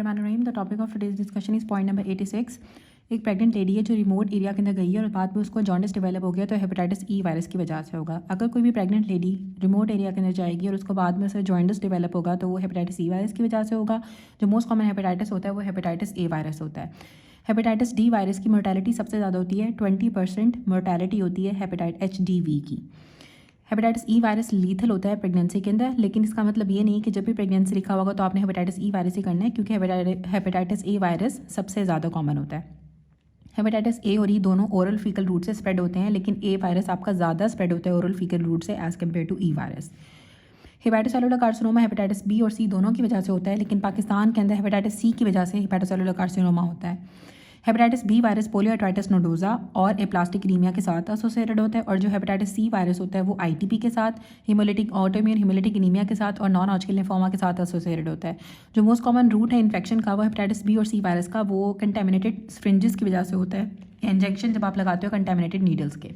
The topic of today's discussion is point number 86। एक pregnant lady है जो remote area के अंदर गई है और बाद में उसको जॉन्डिस डेवलप हो गया, तो हेपेटाइटिस ई वायरस की वजह से होगा। अगर कोई भी प्रेग्नेंट लेडी रिमोट एरिया के अंदर जाएगी और उसको बाद में उसे जॉन्डिस डेवलप होगा, तो वो हेपेटाइटिस ई वायरस की वजह से होगा। जो मोस्ट कॉमन हेपेटाइटिस होता है वो हेपेटाइटिस ए वायरस होता है। हेपेटाइटिस डी वायरस की मोर्टेलिटी सबसे ज़्यादा होती है, 20% मोर्टेलिटी होती है हेपेटाइट HDV की। हेपेटाइटिस ई वायरस लीथल होता है प्रेगनेंसी के अंदर, लेकिन इसका मतलब ये नहीं कि जब भी प्रेगनेंसी लिखा होगा तो आपने हेपेटाइटिस ई वायरस ही करना है, क्योंकि हेपेटाइटिस ए वायरस सबसे ज़्यादा कॉमन होता है। हेपेटाइटिस ए और ई दोनों ओरल फीकल रूट से स्प्रेड होते हैं, लेकिन ए वायरस आपका ज़्यादा स्प्रेड होता है ओरल फीकल रूट से as compare to E virus. Hepatocellular carcinoma hepatitis B और सी दोनों की वजह से होता है, लेकिन पाकिस्तान के अंदर हेपेटाइटिस सी की वजह से हेपेटोसेलुलर कार्सिनोमा होता है। हेपेटाइटिस बी वायरस पोलियोआर्ट्राइटिस नोडोजा और एप्लास्टिक एनीमिया के साथ एसोसिएटेड होता है, और जो हेपेटाइटिस सी वायरस होता है वो ITP के साथ, हिमोलिटिक ऑटोइम्यून हिमोलिटिक एनीमिया के साथ और नॉन हॉजकिन लिम्फोमा के साथ एसोसिएटेड होता है। जो मोस्ट कॉमन रूट है इन्फेक्शन का वो हेपेटाइटिस बी और सी वायरस का वो कंटेमिनेटेड स्फ्रिंजेस की वजह से होता है, इंजेक्शन जब आप लगाते हो कंटेमिनेटेड नीडल्स के।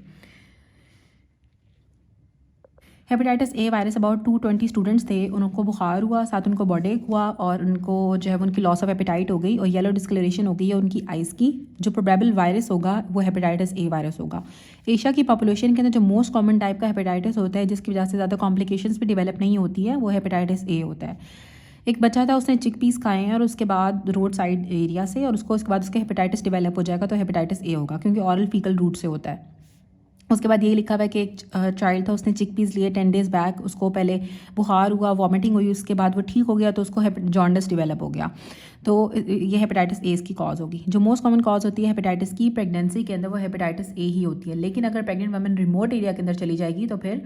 Hepatitis A virus about 220 students थे, उनको बुखार हुआ, साथ उनको बॉडेक हुआ और उनको जो है उनकी लॉस ऑफ एपेटाइट हो गई और येलो डिस्कलरेशन हो गई है उनकी आइज़ की। जो प्रोबेबल वायरस होगा वो हेपेटाइटिस ए वायरस होगा। एशिया की पॉपुलेशन के अंदर जो मोस्ट कॉमन टाइप का हेपेटाइटिस होता है, जिसकी वजह से ज़्यादा कॉम्प्लिकेशंस भी डेवलप नहीं होती है, वो हेपेटाइटिस ए होता है। एक बच्चा था, उसने चिकपीस खाए हैं और उसके बाद रोड साइड एरिया से, और उसके बाद उसके हेपेटाइटिस डेवलप हो जाएगा, तो हेपेटाइटिस ए होगा, क्योंकि ऑरल फीकल रूट से होता है। उसके बाद यही लिखा हुआ है कि एक चाइल्ड था, उसने चिकपीस लिए 10 डेज़ बैक, उसको पहले बुखार हुआ, वॉमिटिंग हुई, उसके बाद वो ठीक हो गया, तो उसको जॉन्डिस डेवलप हो गया। तो ये हेपेटाइटिस ए की कॉज होगी। जो मोस्ट कॉमन कॉज होती है हेपेटाइटिस की प्रेगनेंसी के अंदर, वो हेपेटाइटिस ए ही होती है, लेकिन अगर प्रेग्नेंट वुमन रिमोट एरिया के अंदर चली जाएगी तो फिर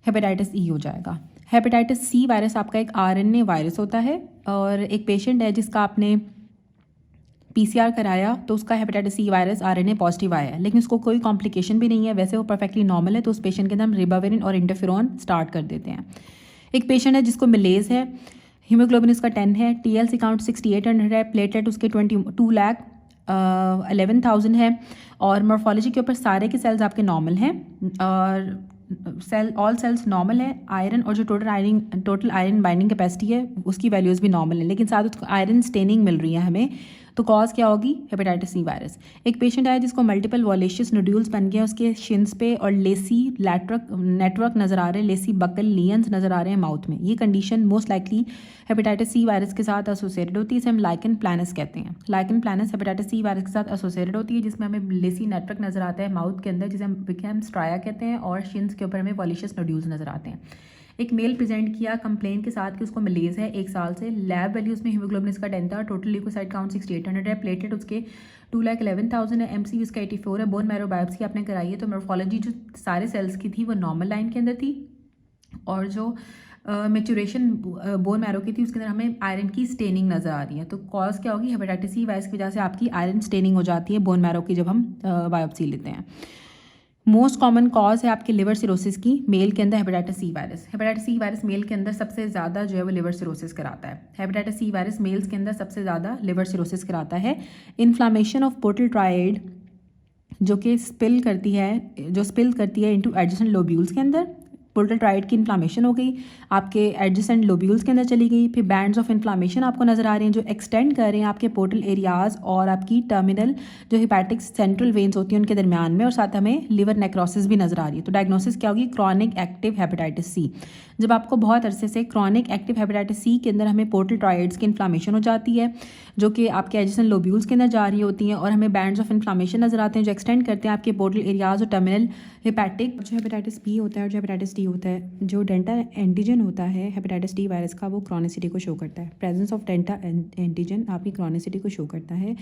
हेपेटाइटिस ई हो जाएगा। हेपेटाइटिस सी वायरस आपका एक RNA वायरस होता है, और एक पेशेंट है जिसका आपने PCR कराया तो उसका hepatitis C virus RNA positive आया है, लेकिन उसको कोई कॉम्प्लिकेशन भी नहीं है, वैसे वो परफेक्टली नॉर्मल है, तो उस पेशेंट के अंदर हम रिबाविरिन और इंटरफेरॉन स्टार्ट कर देते हैं। एक पेशेंट है जिसको मिलेज है, हीमोग्लोबिन उसका 10 है, TLC काउंट 6800 है, प्लेटलेट उसके 22,11,000 है, और मॉर्फोलॉजी के ऊपर सारे के सेल्स आपके नॉर्मल हैं, और ऑल सेल्स नॉर्मल है। आयरन और जो टोटल आयरन बाइंडिंग कैपेसिटी है उसकी वैल्यूज़ भी नॉर्मल है, लेकिन साथ उसको आयरन स्टेनिंग मिल रही है हमें, तो कॉज क्या होगी? Hepatitis C virus. एक पेशेंट आया जिसको मल्टीपल वॉलेशियस नोड्यूल्स बन गए उसके शिन्स पे, और लेसी नेटवर्क नज़र आ रहे हैं, लेसी बकल लियंस नज़र आ रहे हैं माउथ में। ये condition most likely hepatitis C virus के साथ एसोसिएटेड होती है, इसे हम लाइकन प्लानस कहते हैं। Lichen planus hepatitis C virus के साथ एसोसिएटेड होती है, जिसमें हमें लेसी नेटवर्क नज़र आता है माउथ के अंदर, जिसे हम स्ट्राया कहते हैं, और शिन्स के ऊपर हमें वॉलेशियस नोड्यूल्स नज़र आते हैं। एक मेल प्रेजेंट किया कंप्लेन के साथ कि उसको मलेज है 1 साल से। लैब वैल्यूज़ में हीमोग्लोबिन इसका 10 था, टोटल ल्यूकोसाइड काउंट 6800 है, प्लेटलेट उसके 2,11,000 है, MCV इसका 84 है, बोन मैरो बायोप्सी आपने कराई है, तो मॉर्फोलॉजी जो सारे सेल्स की थी वो नॉर्मल लाइन के अंदर थी, और जो मेचुरेशन बोन मैरो की थी उसके अंदर हमें आयरन की स्टेनिंग नज़र आ रही है। तो कॉज क्या होगी? हेपेटाइटिस सी वायरस की वजह से आपकी आयरन स्टेनिंग हो जाती है बोन मैरो की जब हम बायोप्सी लेते हैं। मोस्ट कॉमन कॉज है आपके लिवर सिरोसिस की मेल के अंदर hepatitis C virus. Hepatitis C virus male के अंदर सबसे ज़्यादा जो है वो लिवर सिरोसिस कराता है। हेपेटाइटिस सी वायरस मेल्स के अंदर सबसे ज़्यादा लिवर सिरोसिस कराता है। इन्फ्लामेशन ऑफ पोर्टल ट्रायड जो कि स्पिल करती है इनटू एडजेसेंट लोब्यूल्स के अंदर। पोर्टल ट्रायड की इन्फ्लामेशन हो गई, आपके एडजेसेंट लोब्यूल्स के अंदर चली गई, फिर बैंड्स ऑफ इन्फ्लामेशन आपको नज़र आ रहे हैं जो एक्सटेंड कर रहे हैं आपके पोर्टल एरियाज और आपकी टर्मिनल जो हिपैटिक सेंट्रल वेन्स होती हैं उनके दरमियान में, और साथ हमें लिवर नेक्रोसिस भी नज़र आ रही है। तो डायग्नोसिस क्या होगी? Chronic active hepatitis C. जब आपको बहुत अरसे से क्रॉनिक एक्टिव हेपेटाइटिस सी के अंदर हमें पोर्टल ट्रायड्स की इन्फ्लामेशन हो जाती है, जो कि आपके एडजेसेंट लोब्यूल्स के अंदर जा रही होती हैं, और हमें बैंड्स ऑफ इन्फ्लामेशन नज़र आते हैं जो एक्सटेंड करते हैं आपके पोर्टल एरियाज और टर्मिनल हिपैटिक। जो हेपेटाइटिस बी होता है और जो हेपेटाइटिस डी होता है, जो डेल्टा एंटीजन होता है हेपेटाइटिस डी वायरस का, वो क्रॉनिसिटी को शो करता है। प्रेजेंस ऑफ डेल्टा एंटीजन आपकी क्रॉनिसिटी को शो करता है।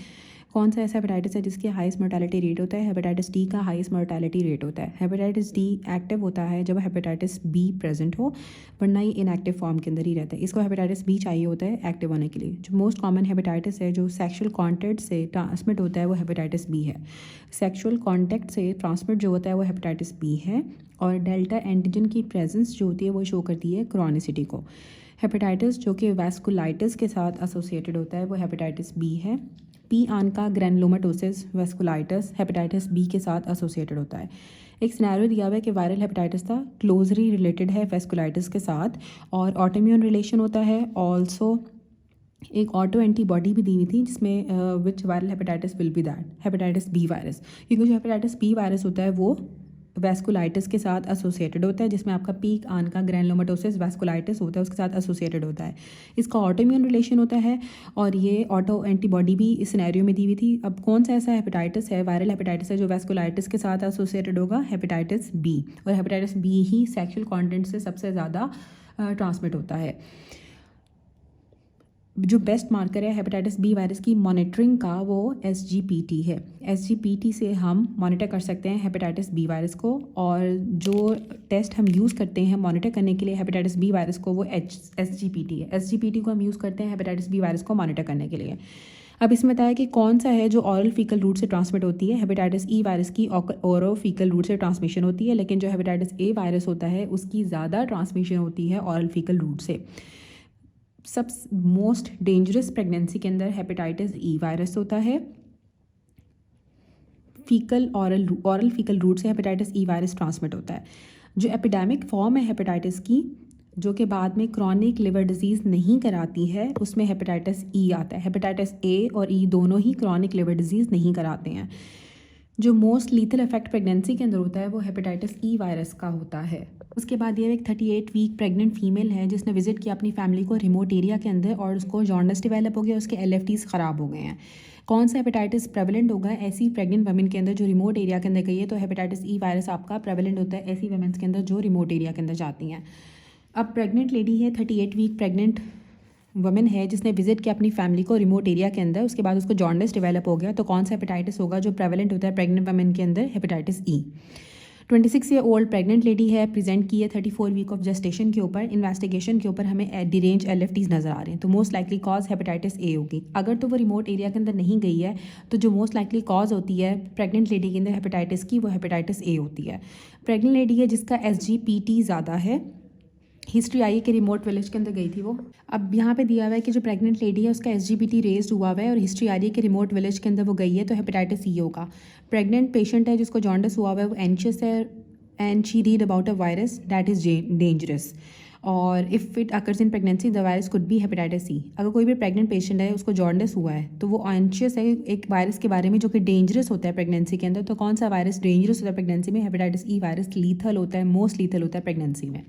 कौन सा ऐसा हेपेटाइटिस है जिसकी हाईएस्ट मोर्टेलिटी रेट होता है? हेपेटाइटिस डी का हाईएस्ट मोर्टेलिटी रेट होता है। हेपेटाइटिस डी एक्टिव होता है जब हेपेटाइटिस बी प्रेजेंट हो, वरना ये इनएक्टिव फॉर्म के अंदर ही रहता है। इसको हेपेटाइटिस बी चाहिए होता है एक्टिव होने के लिए। जो मोस्ट कॉमन हेपेटाइटिस है जो सेक्शुअल कॉन्टैक्ट से ट्रांसमिट होता है वो हेपेटाइटिस बी है। सेक्शुअल कॉन्टैक्ट से ट्रांसमिट जो होता है वो हेपेटाइटिस बी है, और डेल्टा एंटीजन की प्रेजेंस जो होती है वो शो करती है क्रॉनिसिटी को। हेपेटाइटिस जो कि वैस्कुलाइटिस के साथ एसोसिएटेड होता है वो हेपेटाइटिस बी है। पी आनका ग्रैनुलोमेटोसिस वैस्कुलाइटिस हेपेटाइटिस बी के साथ एसोसिएटेड होता है। एक सिनेरियो दिया हुआ है कि वायरल हेपेटाइटिस था, क्लोजली रिलेटेड है वैस्कुलाइटिस के साथ, और ऑटोइम्यून रिलेशन होता है। ऑल्सो एक ऑटो एंटीबॉडी भी दी हुई थी जिसमें which viral hepatitis will be that hepatitis B virus, क्योंकि जो हेपेटाइटिस बी वायरस होता है वो वैस्कुलाइटिस के साथ एसोसिएटेड होता है, जिसमें आपका पीक आन का ग्रैनुलोमेटोसिस वैस्कुलाइटिस होता है उसके साथ एसोसिएटेड होता है। इसका ऑटो इम्यून रिलेशन होता है और ये ऑटो एंटीबॉडी भी इस सिनेरियो में दी हुई थी। अब कौन सा ऐसा हेपेटाइटिस है, वायरल हेपेटाइटिस है जो वैस्कुलाइटिस के साथ एसोसिएटेड होगा? Hepatitis B. और हेपेटाइटिस बी ही सेक्शुअल कॉन्टेंट से सबसे ज़्यादा ट्रांसमिट होता है। जो बेस्ट मार्कर है हेपेटाइटिस बी वायरस की मॉनिटरिंग का वो SGPT है। SGPT से हम मॉनिटर कर सकते हैं हेपेटाइटिस बी वायरस को, और जो टेस्ट हम यूज़ करते हैं मॉनिटर करने के लिए हेपेटाइटिस बी वायरस को वो SGPT है। SGPT को हम यूज़ करते हैं हेपेटाइटिस बी वायरस को मॉनिटर करने के लिए। अब इसमें बताया कि कौन सा है जो ऑरल फीकल रूट से ट्रांसमिट होती है। हेपेटाइटिस ई वायरस की ओरो फीकल रूट से ट्रांसमिशन होती है, लेकिन जो हेपेटाइटिस ए वायरस होता है उसकी ज़्यादा ट्रांसमिशन होती है ऑरल फीकल रूट से। सब मोस्ट डेंजरस प्रेगनेंसी के अंदर हेपेटाइटिस ई वायरस होता है। फीकल ऑरल फीकल रूट से हेपेटाइटिस ई वायरस ट्रांसमिट होता है। जो एपिडेमिक फॉर्म है हेपेटाइटिस की, जो कि बाद में क्रॉनिक लिवर डिजीज़ नहीं कराती है, उसमें हेपेटाइटिस ई आता है। हेपेटाइटिस ए और ई दोनों ही क्रॉनिक लिवर डिजीज़ नहीं कराते हैं। जो मोस्ट लीथल इफेक्ट प्रेगनेंसी के अंदर होता है वो हेपेटाइटिस ई वायरस का होता है। उसके बाद ये एक 38 वीक प्रेग्नेंट फीमेल है जिसने विजिट किया अपनी फैमिली को रिमोट एरिया के अंदर, और उसको जॉन्डिस डेवलप हो गया, उसके LFTs ख़राब हो गए हैं। कौन सा हेपेटाइटिस प्रेवलेंट होगा ऐसी प्रेग्नेंट वमेन के अंदर जो रिमोट एरिया के अंदर गई है? तो हेपेटाइटिस ई वायरस आपका प्रेवलेंट होता है ऐसी वमेंस के अंदर जो रिमोट एरिया के अंदर जाती हैं। अब प्रेग्नेंट लेडी है, 38 वीक प्रेग्नेंट वमेन है जिसने विजिट किया अपनी फैमिली को रिमोट एरिया के अंदर, उसके बाद उसको जॉन्डिस डेवलप हो गया। तो कौन सा हेपेटाइटिस होगा जो प्रेवलेंट होता है प्रेग्नेंट वमेन के अंदर? Hepatitis E. 26 year old pregnant lady है, प्रेजेंट की है 34 वीक ऑफ जेस्टेशन के ऊपर। इन्वेस्टिगेशन के ऊपर हमें डिरेंज LFTs नज़र आ रहे हैं, तो most likely cause hepatitis A होगी। अगर तो वो रिमोट एरिया के अंदर नहीं गई है तो जो मोस्ट लाइकली कॉज होती है प्रेग्नेंट लेडी के अंदर हेपेटाइटिस की, वो हेपेटाइटिस ए होती है। प्रेग्नेंट लेडी है जिसका SGPT ज़्यादा है, हिस्ट्री आई है कि रिमोट विलेज के अंदर गई थी वो। अब यहाँ पे दिया हुआ है कि जो प्रेग्नेंट लेडी है उसका SGPT रेज्ड हुआ हुआ है और हिस्ट्री आ रही है कि रिमोट विलेज के अंदर वो गई है, तो हेपेटाइटिस ई होगा। प्रेग्नेंट पेशेंट है जिसको जॉन्डिस हुआ हुआ है, वो एंशियस है and she read about a virus that is dangerous, और if it occurs in pregnancy the virus could be hepatitis C. अगर कोई भी प्रेग्नेंट पेशेंट है उसको जॉन्डिस हुआ है तो वो एंशियस है एक वायरस के बारे में जो कि डेंजरस होता है प्रेगनेंसी के अंदर। तो कौन सा वायरस डेंजरस होता है प्रेगनेंसी में? हेपेटाइटिस ई वायरस लीथल होता है, मोस्ट लीथल होता है प्रेगनेंसी में।